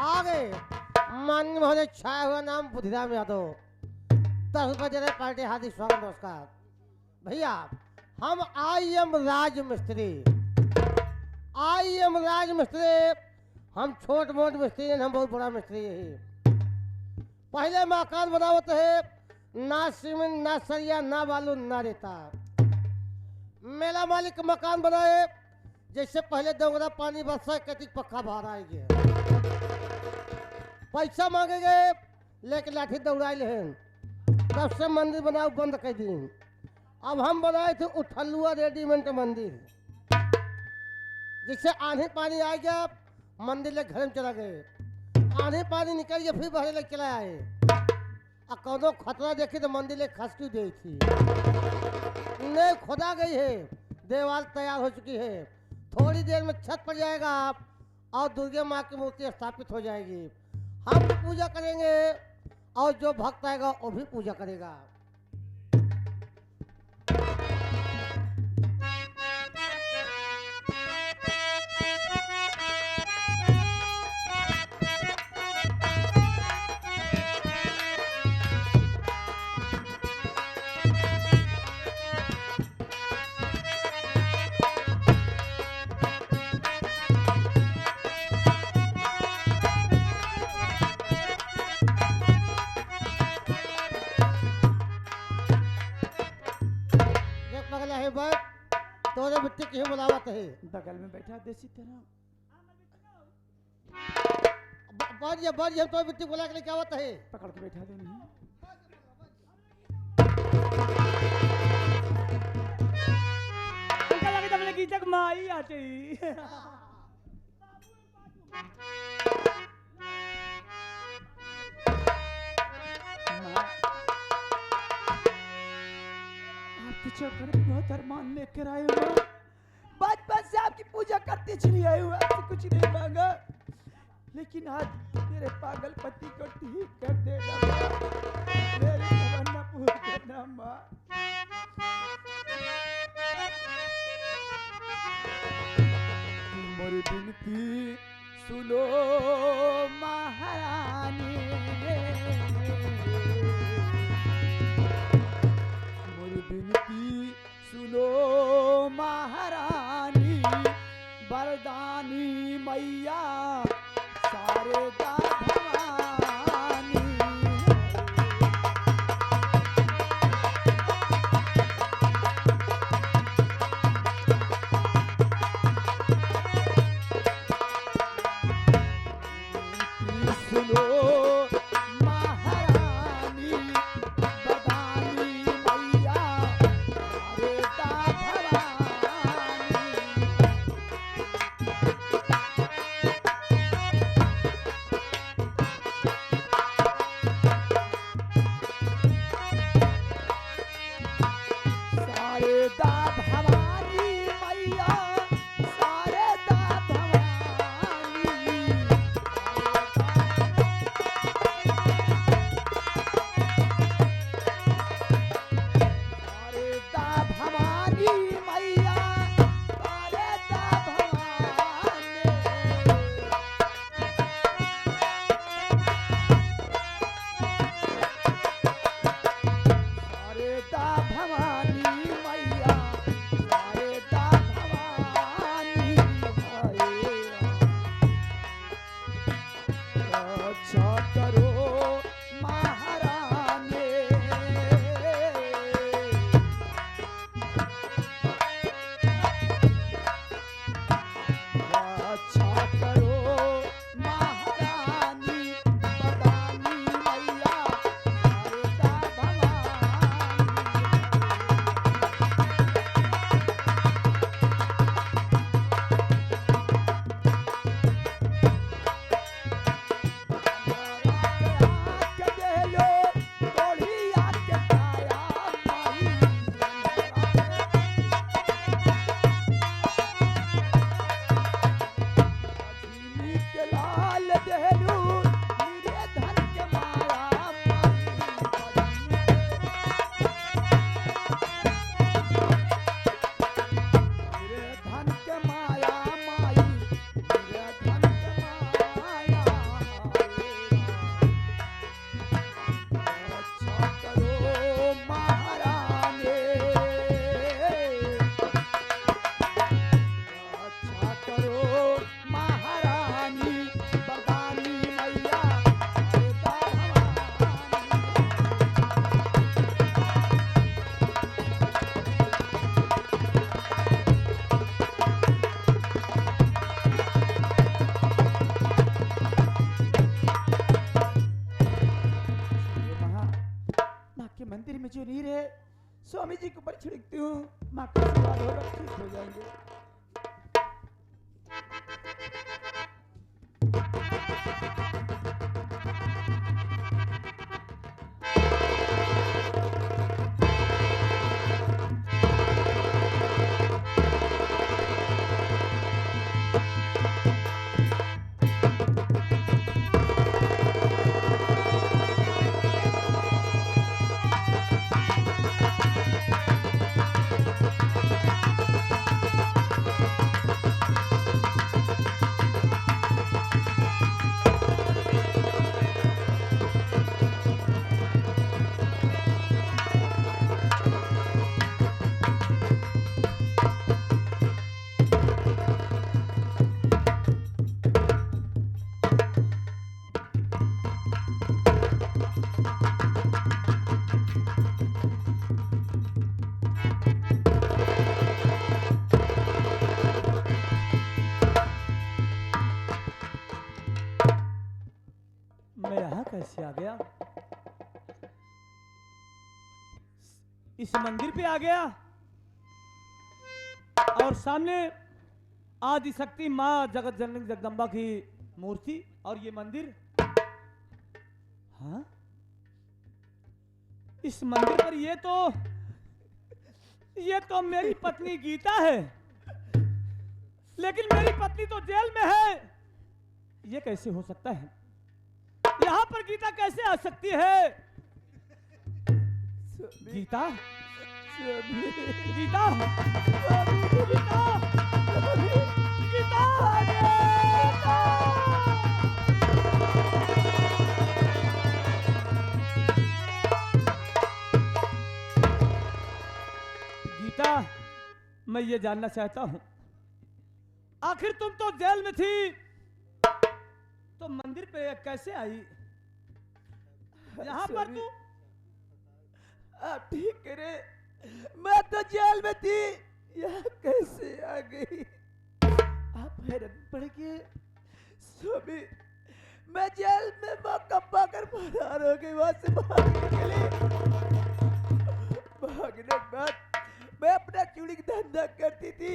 आगे माननीय महोदय छाया हुआ नाम बुद्धिराम यादव 10 बजे पार्टी हार्दिक स्वागत नमस्कार। भैया हम आई एम राज मिस्त्री हम छोट मोट मिस्त्री हैं, हम बहुत बड़ा मिस्त्री है। पहले मकान बनावत है ना सीमेंट ना सरिया ना बालू ना रेता। मेला मालिक मकान बनाए जैसे पहले दोगुना पानी बरसा कति पक्का बाहर आएंगे। पैसा मांगेंगे लेके लाठी दौड़ाए हैं। तब से मंदिर बनाओ बंद कर दी। अब हम बनाए थे उठलुआ रेडीमेड मंदिर, जिससे आंधी पानी आ गया मंदिर ले घर में चला गए। आंधी पानी निकल गया फिर बहरे लग चला आए। अब कौनो खतरा देखी तो मंदिर ले खसकी दी थी। नहीं खोदा गई है, दीवार तैयार हो चुकी है। थोड़ी देर में छत पर जाएगा आप और दुर्गा माँ की मूर्ति स्थापित हो जाएगी। हम भी पूजा करेंगे और जो भक्त आएगा वो भी पूजा करेगा। तोरे बिट्टी की बुलावत है। बगल में बैठा देसी तेरा बाजी हम तो बिट्टी बुला के लेके आवत है। पकड़ के बैठा दे नहीं। लगे तब लगी तक माई आते चौकर बहुत अरमान लेकर आए हुआ। बचपन से आपकी पूजा करते चली आए हुआ, आपसे कुछ नहीं मांगा, लेकिन आज मेरे पागल पति को ठीक कर देना मेरी तमन्ना पूरी करना माँ। मोरी बिनती सुनो महारानी, बिनती सुनो महारानी, वरदानी मैया शारदा भवानी। सुनो स्वामी जी के ऊपर छिड़कती हूँ, माँ का आशीर्वाद होगा, ठीक हो जाएंगे। मैं यहाँ कैसे आ गया? इस मंदिर पे आ गया और सामने आदि शक्ति माँ जगत जननी जगदम्बा की मूर्ति और ये मंदिर। हाँ, इस मंदिर पर ये तो मेरी पत्नी गीता है, लेकिन मेरी पत्नी तो जेल में है। ये कैसे हो सकता है? यहाँ पर गीता कैसे आ सकती है? गीता, गीता, गीता, गीता, गीता, मैं ये जानना चाहता हूँ, आखिर तुम तो जेल में थी, तो मंदिर पे कैसे आई? यहाँ पर तू आप ठीक करे, मैं तो जेल में थी, यहाँ कैसे आ गई? आप हैरान पड़ गए। स्वामी, मैं जेल में मौका पाकर फरार हो गई, वहां से भागने के लिए। भागने के बाद मैं अपना चूड़ी का धंधा करती थी,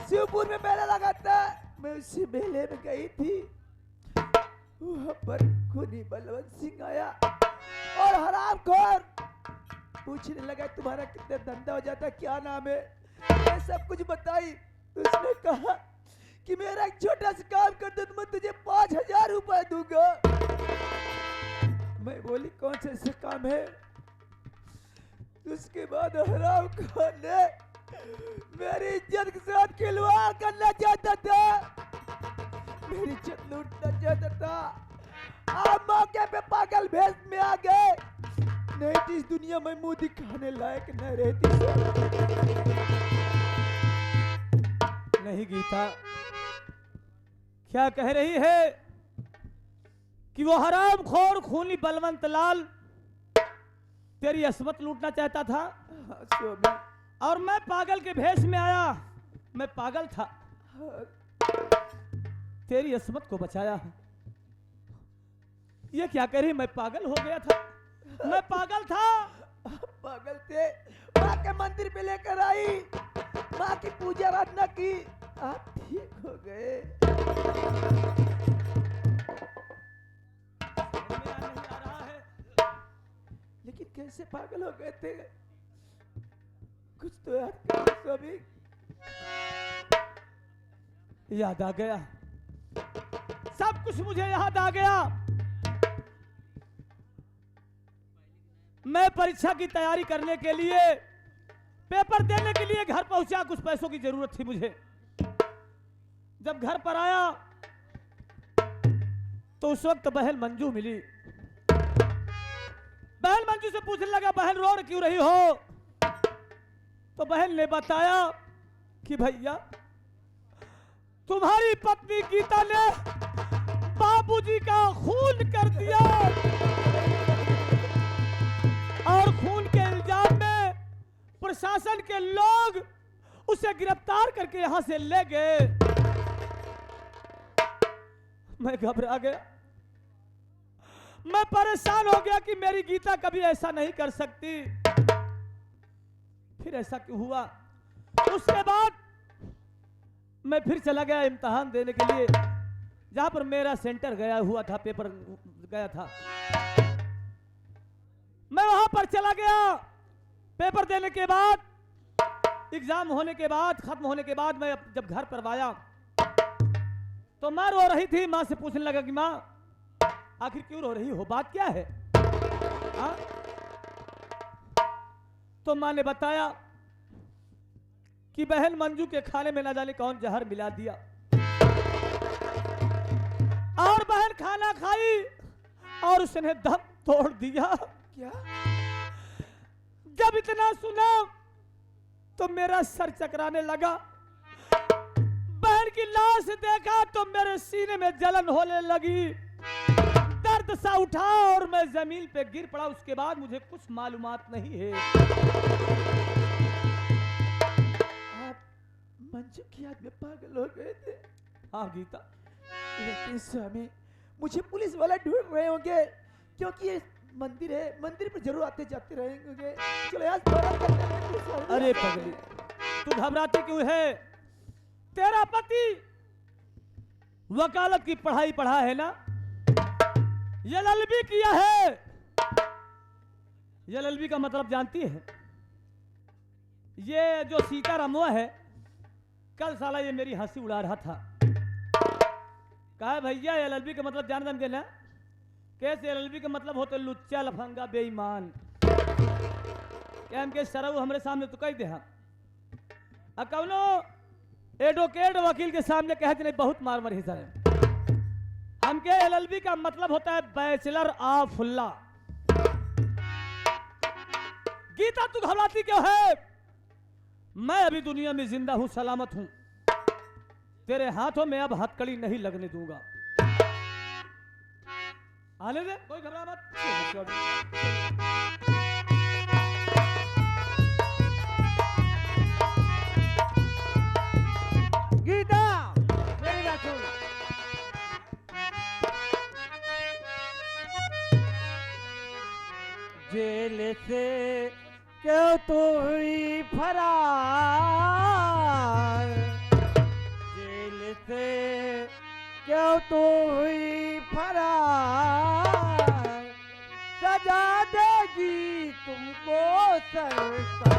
शिवपुर में मेला लगा था, मैं उसी मेले में गई थी। वहां पर खूनी बलवंत सिंह आया और हरामखोर पूछने लगा, तुम्हारा कितना धंधा हो जाता, क्या नाम है? मैं सब कुछ बताई। उसने कहा कि मेरा एक छोटा सा काम कर दे तो मैं तुझे 5,000 रुपए दूंगा। मैं बोली, कौन सा ऐसा काम है? उसके बाद हरामखोर ने मेरी इज्जत के साथ खिलवाड़ करना चाहता था, मेरी इज्जत लूटना चाहता था। आप मौके पे पागल भेष में आ गए, नहीं तो इस दुनिया में मुंह दिखाने लायक न रहती। नहीं गीता, क्या कह रही है कि वो हरामखोर खूनी बलवंत लाल तेरी अस्मत लूटना चाहता था? हाँ, स्वामी। और मैं पागल के भेष में आया, मैं पागल था, तेरी अस्मत को बचाया। ये क्या कह रही? मैं पागल हो गया था, मैं पागल था। पागल थे, माँ के मंदिर पे लेकर आई, माँ की पूजा आराधना की, आप ठीक हो गए। नहीं आ रहा है। लेकिन कैसे पागल हो गए थे? कुछ तो याद करो स्वामी। याद आ गया, सब कुछ मुझे याद आ गया। मैं परीक्षा की तैयारी करने के लिए, पेपर देने के लिए घर पहुंचा, कुछ पैसों की जरूरत थी मुझे। जब घर पर आया तो उस वक्त बहन मंजू मिली। बहन मंजू से पूछने लगा, बहन रो क्यों रही हो? तो बहन ने बताया कि भैया, तुम्हारी पत्नी गीता ने बाबूजी का खून कर दिया और खून के इल्जाम में प्रशासन के लोग उसे गिरफ्तार करके यहां से ले गए। मैं घबरा गया, मैं परेशान हो गया कि मेरी गीता कभी ऐसा नहीं कर सकती। आखिर ऐसा क्यों हुआ। उसके बाद मैं फिर चला गया इम्तिहान देने के लिए, जहां पर मेरा सेंटर गया हुआ था, पेपर गया था। मैं वहां पर चला गया। पेपर देने के बाद, एग्जाम होने के बाद, खत्म होने के बाद मैं जब घर पर आया तो माँ रो रही थी। माँ से पूछने लगा कि माँ आखिर क्यों रो रही हो, बात क्या है। हाँ? तो माँ ने बताया कि बहन मंजू के खाने में ना जाने कौन जहर मिला दिया, और बहन खाना खाई और उसने दम तोड़ दिया। क्या? जब इतना सुना तो मेरा सर चकराने लगा। बहन की लाश देखा तो मेरे सीने में जलन होने लगी, दर्द सा उठा और मैं जमीन पे गिर पड़ा। उसके बाद मुझे कुछ मालूमात नहीं है। आप मंजू की याद में पागल हो गए थे। हाँ गीता, लेकिन स्वामी मुझे पुलिस वाला ढूंढ रहे होंगे, क्योंकि ये मंदिर है, मंदिर पर जरूर आते जाते रहेंगे। चलो यार पुलिस वाले। अरे पगली, तू घबराती क्यों है। तेरा पति वकालत की पढ़ाई पढ़ा है ना, एलएलबी किया है। एलएलबी का मतलब जानती है। ये जो सीतारामवा है, कल साला ये मेरी हंसी उड़ा रहा था। कहा भैया एलएलबी का मतलब जान के ना, कैसे एलएलबी का मतलब होते लुच्चा लफंगा बेईमान। क्या हमके सरऊ हमरे सामने तो कह दे हम कौनो एडवोकेट वकील के सामने कहते नहीं बहुत मार मरी सर। हमके एलएलबी का मतलब होता है बैचलर ऑफ लॉ। गीता तू घबराती क्यों है। मैं अभी दुनिया में जिंदा हूं, सलामत हूं। तेरे हाथों में अब हथकड़ी नहीं लगने दूंगा। आने दे, कोई घबरा मत। गीता मेरी बात सुन। जेल से क्यों तो हुई फरार, जेल से क्यों तो हुई फरार, सजा देगी तुमको सरकार।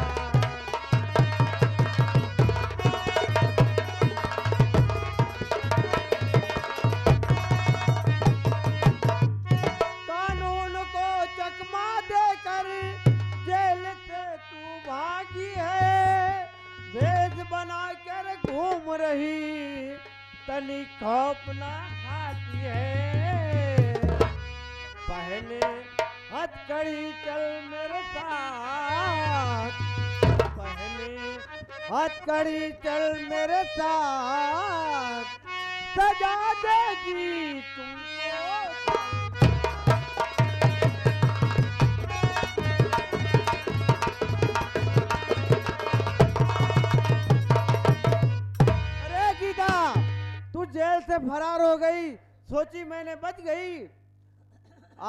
कानून को चकमा देकर जेल से तू भागी है, भेष बनाकर घूम रही तनी खौफ ना खाती है। पहले हथकड़ी चल मेरे साथ, पहले हथकड़ी चल मेरे साथ, सजा देगी तुमको। अरे गीता, तू जेल से फरार हो गई, सोची मैंने बच गई।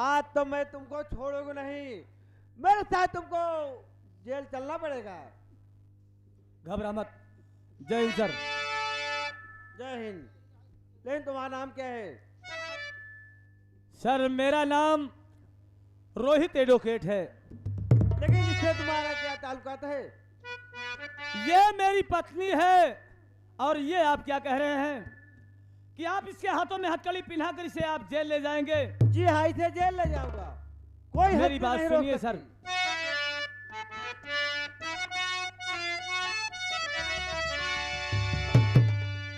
आज तो मैं तुमको छोड़ूंगा नहीं, मेरे साथ तुमको जेल चलना पड़ेगा। घबरा मत। जय हिंद सर। जय हिंद। लेकिन तुम्हारा नाम क्या है। सर मेरा नाम रोहित एडवोकेट है। लेकिन इससे तुम्हारा क्या ताल्लुकात है। ये मेरी पत्नी है। और ये आप क्या कह रहे हैं कि आप इसके हाथों में हथकड़ी पिन्हा कर इसे आप जेल ले जाएंगे। जी हाँ, इसे जेल ले जाऊंगा। कोई मेरी हद बात नहीं रोक सुनिए सर। सकती।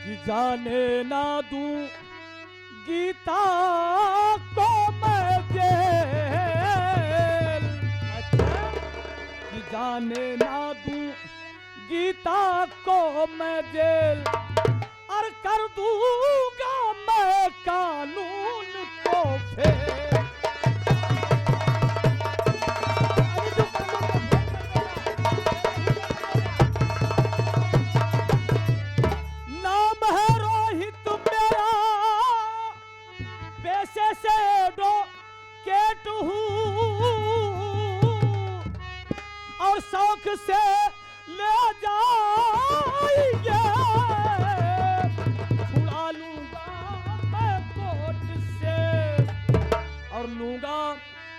कि जाने ना दूं गीता को मैं जेल, कि जाने ना दूं गीता को मैं जेल, और कर दूंगा मैं कानून को फेल। नाम है रोहित मेरा, पैसे से एडवोकेट हूँ, और शौक से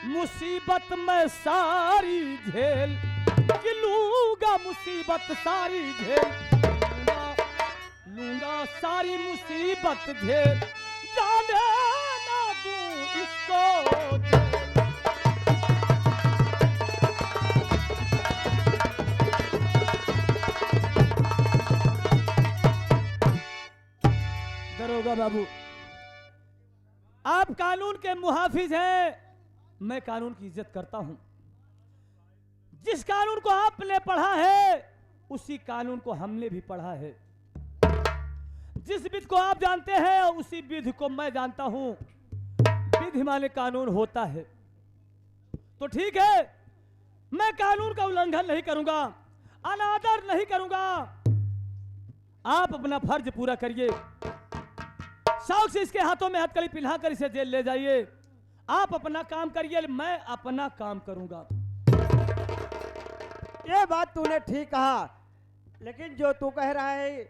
मुसीबत मैं सारी झेल, कि लूंगा मुसीबत सारी झेल, लूंगा सारी मुसीबत झेल, जाने ना दूं इसको जेल। दरोगा बाबू, आप कानून के मुहाफिज हैं, मैं कानून की इज्जत करता हूं। जिस कानून को आपने पढ़ा है उसी कानून को हमने भी पढ़ा है। जिस विधि को आप जानते हैं उसी विधि को मैं जानता हूं। विधि माने कानून होता है। तो ठीक है, मैं कानून का उल्लंघन नहीं करूंगा, अनादर नहीं करूंगा। आप अपना फर्ज पूरा करिए। शौक से इसके हाथों में हथकड़ी पिन्हा कर इसे जेल ले जाइए। आप अपना काम करिए, मैं अपना काम करूंगा। ये बात तूने ठीक कहा, लेकिन जो तू कह रहा है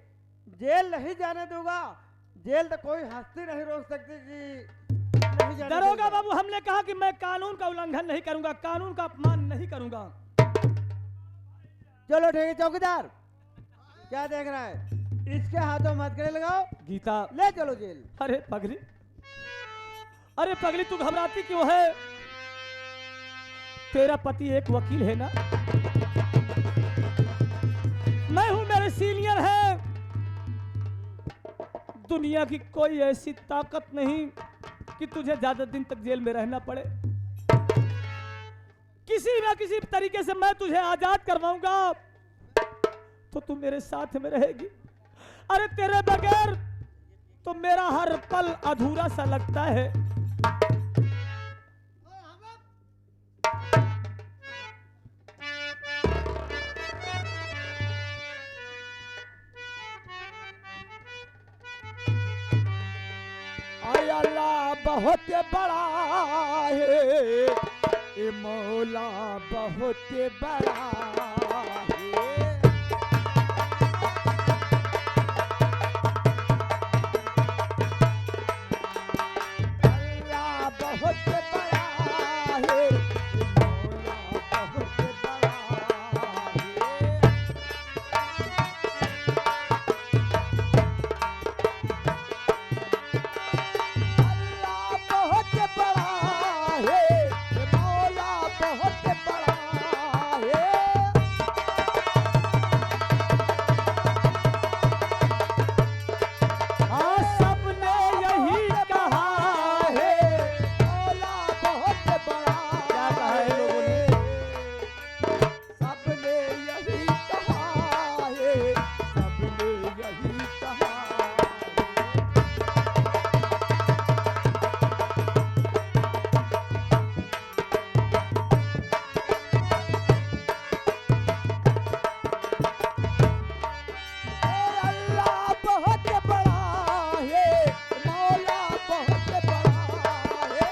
जेल नहीं जाने दूंगा, जेल तो कोई हस्ती नहीं रोक सकती कि नहीं जाने दरोगा दूंगा। बाबू, हमने कहा कि मैं कानून का उल्लंघन नहीं करूंगा, कानून का अपमान नहीं करूंगा। चलो ठीक है चौकीदार, क्या देख रहा है? इसके हाथों में हथकड़ी लगाओ, गीता, ले चलो जेल। अरे पगली, अरे पगली, तू घबराती क्यों है? तेरा पति एक वकील है ना, मैं हूं, मेरे सीनियर है। दुनिया की कोई ऐसी ताकत नहीं कि तुझे ज्यादा दिन तक जेल में रहना पड़े। किसी ना किसी तरीके से मैं तुझे आजाद करवाऊंगा तो तू मेरे साथ में रहेगी। अरे तेरे बगैर तो मेरा हर पल अधूरा सा लगता है। आय अल्लाह बहुत बड़ा है, ए मौला बहुत बड़ा है। अल्लाह बहुत बड़ा है, ए मौला बहुत बड़ा है। अल्लाह बहुत बड़ा है, ए मौला बहुत बड़ा है। हाँ, सबने यही कहा है, मौला बहुत बड़ा। क्या कहा है लोगों ने? सबने यही कहा है, सबने यही कहा है। अल्लाह बहुत बड़ा है, मौला बहुत बड़ा है।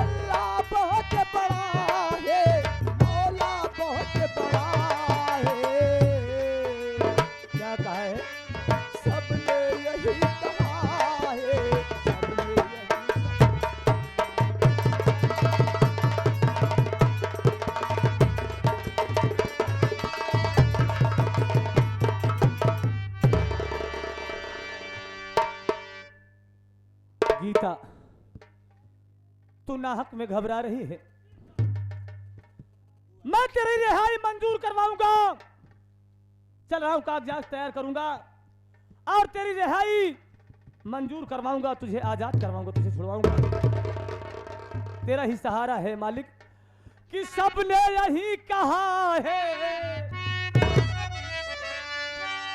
अल्लाह बहुत बड़ा है, मौला बहुत बड़ा है। क्या कहा है? सबने यही कहा है, सबने यही गीता, तू नाहक में घबरा रही है। मैं तेरी रिहाई मंजूर करवाऊंगा। चल रहा हूं, कागजात तैयार करूंगा और तेरी रिहाई मंजूर करवाऊंगा, तुझे आजाद करवाऊंगा, तुझे छुड़वाऊंगा। तेरा ही सहारा है मालिक, कि सबने यही कहा है,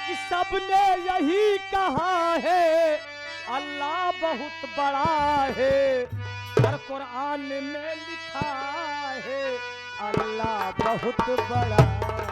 कि सबने यही कहा है, अल्लाह बहुत बड़ा है। हर कुरान में लिखा है, अल्लाह बहुत बड़ा है।